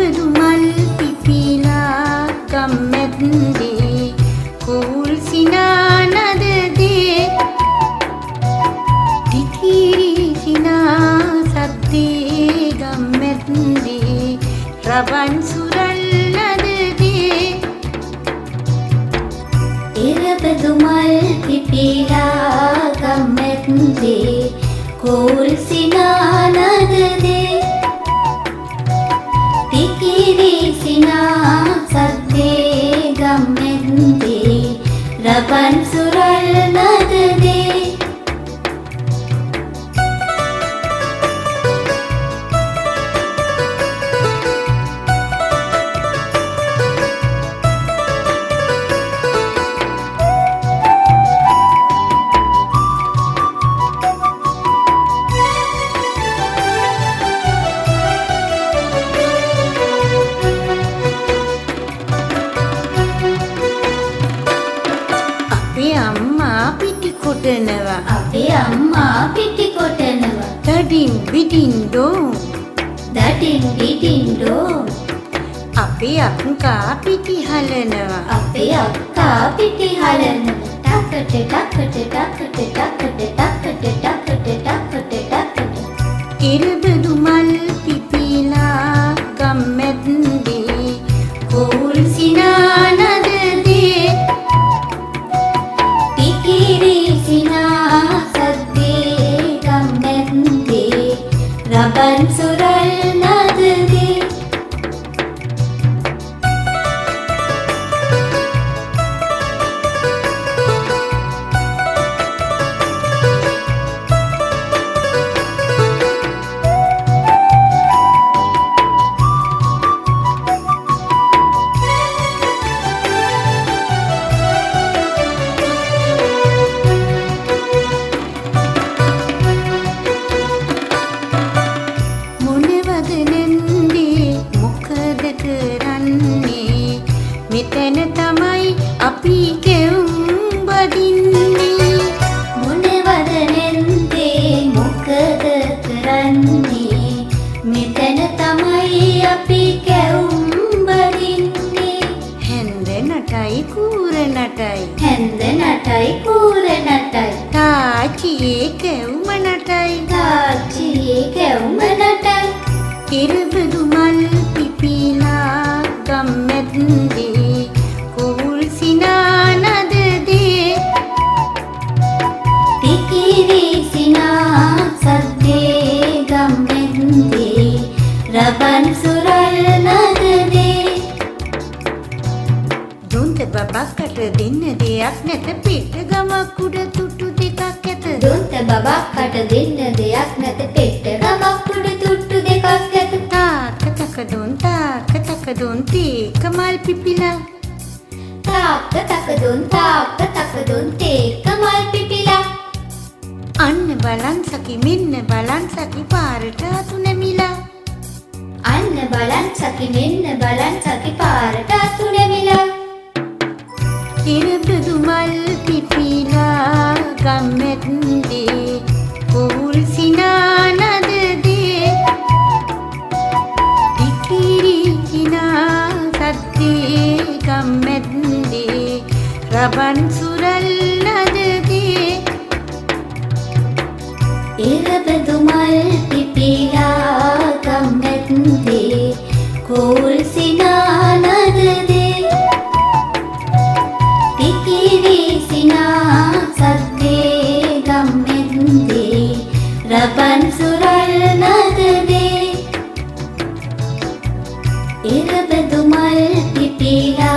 ඉරබදු මල් පිපිලා ගම්මැද්දේ කෝල් සිනානදදේ තිතිරි සිනා සද්දේ ගම්මැද්දේ රවන් සුරල්ලදදේ ඉරබදු මල් පිපිලා ගම්මැද්දේ කෝල් සිනානදදේ තිකිරි සිනා සද්දේ ගම්මැද්දේ රවන් සුරල් නදදේ අපේ අම්මා පිටි කොටනවා දඩින් බිඩින් ඩෝ දඩින් බිඩින් ඩෝ අපේ අක්කා පිටි හලනවා අපේ අක්කා පිටි හලනවා ටකට ටකට ටකට ටකට ටකට ටකට ටකට ටකට ඉරබදු මල් පිපිලා ගම්මැද්දේ කෝල් සිනානදදේ තිකිරි සිනා සද්දේ ගම්මැද්දේ රබන් සුරල් නදදේ මෙතන තමයි අපි කෙවුම් බදින්නේ මොනවද නෙන්දේ මොකද කරන්නේ මෙතන තමයි අපි කැවුම් බදින්නේ හැන්ද නටයි කූර නටයි හැන්ද නටයි කූර නටයි තාච්චියේ කැවුම නටයි තාච්චියේ කැවුම නටයි ඉරබදු මල් පිපිලා ගම්මැද්දේ කෝල් සිනානදදේ තිකිරි සිනා සද්දේ ගම්මැද්දේ රවන් සුරල් නදදේ දොන්ත බබක්කට දෙන්න දෙයක් නැත පිට ගමක් උඩ තුට්ටු දෙකක් ඇත දොන්ත බබක්කට දෙන්න දෙයක් නැත පෙට්ට ගමක් උඩ තුට්ටු දෙකක් ඇත තාක තක දොන් තේක මල් පිපිලා තාක තක දොන් තේක මල් පිපිලා අන්න බලන් සකි මෙන්න බලන් සකි පාරට අතු නැමිලා අන්න බලන් සකි මෙන්න බලන් සකි පාරට අතු නැමිලා ඉරබදු මල් පිපිලා ගම්මැද්දේ කෝල් සිනානදදේ තිකිරි සිනා සද්දේ ගම්මැද්දේ රවන් සුරල් නදදේ ඉරබදු මල් පිපිලා ගම්මැද්දේ කෝල් සිනානදදේ තිකිරි සිනා සද්දේ ගම්මැද්දේ රවන් සුරල් නදදේ ඉරබදු මල් පිපිලා